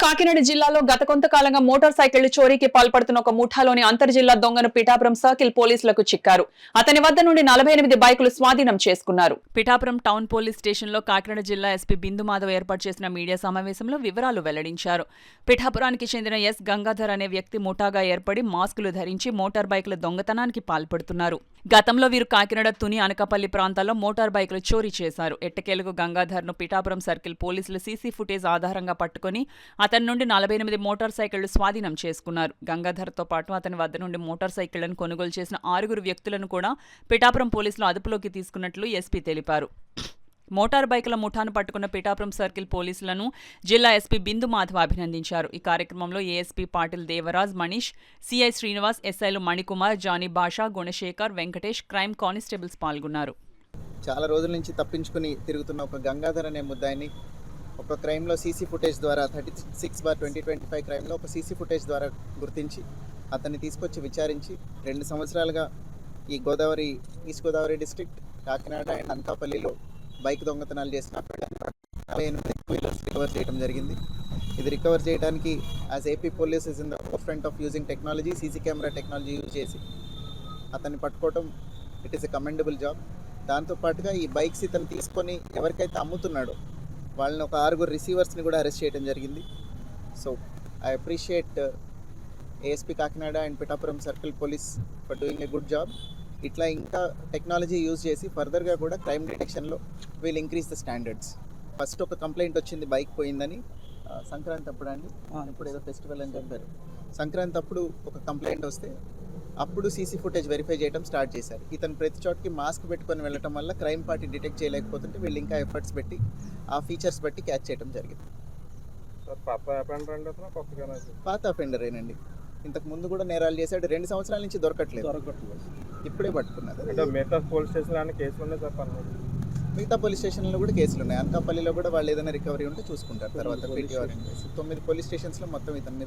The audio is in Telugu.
కాకినాడ జిల్లాలో గత కొంతకాలంగా మోటార్ సైకిళ్లు చోరీకి పాల్పడుతున్న ఒక ముఠాలోని అంతర్జిల్లా దొంగను పిఠాపురం సర్కిల్ పోలీసులకు చిక్కారు. అతని వద్ద నుండి 48 బైకులు స్వాధీనం చేసుకున్నారు. పిఠాపురం టౌన్ పోలీస్ స్టేషన్లో కాకినాడ జిల్లా ఎస్పీ బిందు మాధవ్ ఏర్పాటు చేసిన మీడియా సమావేశంలో వివరాలు వెల్లడించారు. పిఠాపురానికి చెందిన ఎస్ గంగాధర్ అనే వ్యక్తి ముఠాగా ఏర్పడి మాస్కులు ధరించి మోటార్ బైకుల దొంగతనానికి పాల్పడుతున్నారు. గతంలో వీరు కాకినాడ తుని అనకాపల్లి ప్రాంతాల్లో మోటార్ బైకులు చోరీ చేశారు. ఎట్టకేలకు గంగాధర్ను పిఠాపురం సర్కిల్ పోలీసులు సీసీ ఫుటేజ్ ఆధారంగా పట్టుకుని అతని నుండి 48 మోటార్ సైకిళ్లు స్వాధీనం చేసుకున్నారు. గంగాధర్తో పాటు అతని వద్ద నుండి మోటార్ సైకిళ్లను కొనుగోలు చేసిన 6 వ్యక్తులను కూడా పిఠాపురం పోలీసులు అదుపులోకి తీసుకున్నట్లు ఎస్పీ తెలిపారు. మోటార్ బైకుల ముఠాను పట్టుకున్న పిఠాపురం సర్కిల్ పోలీసులను జిల్లా ఎస్పీ బిందు మాధవ్ అభినందించారు. ఈ కార్యక్రమంలో ఏఎస్పీ పాటిల్ దేవరాజ్, మనీష్, సిఐ శ్రీనివాస్, ఎస్ఐలు మణికుమార్, జానీ భాషా, గుణశేఖర్, వెంకటేష్, క్రైమ్ కానిస్టేబుల్స్ పాల్గొన్నారు. చాలా రోజుల నుంచి తప్పించుకుని తిరుగుతున్న ఒక గంగాధర్ అనే ముద్దాయిని ఒక క్రైమ్లో సీసీ ఫుటేజ్ ద్వారా 36/2025 క్రైమ్లో ఒక సీసీ ఫుటేజ్ ద్వారా గుర్తించి అతన్ని తీసుకొచ్చి విచారించి 2 సంవత్సరాలుగా ఈ east Godavari district Kakinada and అనకాపల్లిలో బైక్ దొంగతనాలు చేసిన 48 రికవర్ చేయడం జరిగింది. ఇది రికవర్ చేయడానికి as AP police is in the front of using technology, CC camera technology use చేసి అతన్ని పట్టుకోవడం it is a commendable job. దాంతోపాటుగా ఈ బైక్స్ ఇతను తీసుకొని ఎవరికైతే అమ్ముతున్నాడో వాళ్ళని ఒక 6 రిసీవర్స్ని కూడా అరెస్ట్ చేయడం జరిగింది. So I appreciate ASP Kakinada and Pithapuram circle police for doing a good job. ఇట్లా ఇంకా టెక్నాలజీ యూజ్ చేసి ఫర్దర్గా కూడా క్రైమ్ డిటెక్షన్లో we'll increase the standards. First ఒక కంప్లైంట్ వచ్చింది బైక్ పోయిందని సంక్రాంతి అప్పుడు అండి, ఇప్పుడు ఏదో ఫెస్టివల్ అని చెప్పారు. సంక్రాంతి అప్పుడు ఒక కంప్లైంట్ వస్తే అప్పుడు సీసీ ఫుటేజ్ వెరిఫై చేయడం స్టార్ట్ చేశారు. ఇతను ప్రతి చోటికి మాస్క్ పెట్టుకొని వెళ్ళటం వల్ల క్రైమ్ పార్టీ డిటెక్ట్ చేయలేకపోతుంటే వీళ్ళు ఇంకా ఎఫర్ట్స్ పెట్టి ఆ ఫీచర్స్ బట్టి క్యాచ్ చేయడం జరిగింది. పాత అఫెండరేనండి, ఇంతకు ముందు కూడా నేరాలు చేశాడు. 2 సంవత్సరాల నుంచి దొరకట్లేదు, ఇప్పుడే పట్టుకున్నారు. మిగతా పోలీస్ స్టేషన్లో కూడా కేసులు ఉన్నాయి. అనకాపల్లిలో కూడా వాళ్ళు ఏదైనా రికవరీ ఉంటే చూసుకుంటారు. తర్వాత PTR 9 పోలీస్ స్టేషన్స్లో మొత్తం ఇతని మీద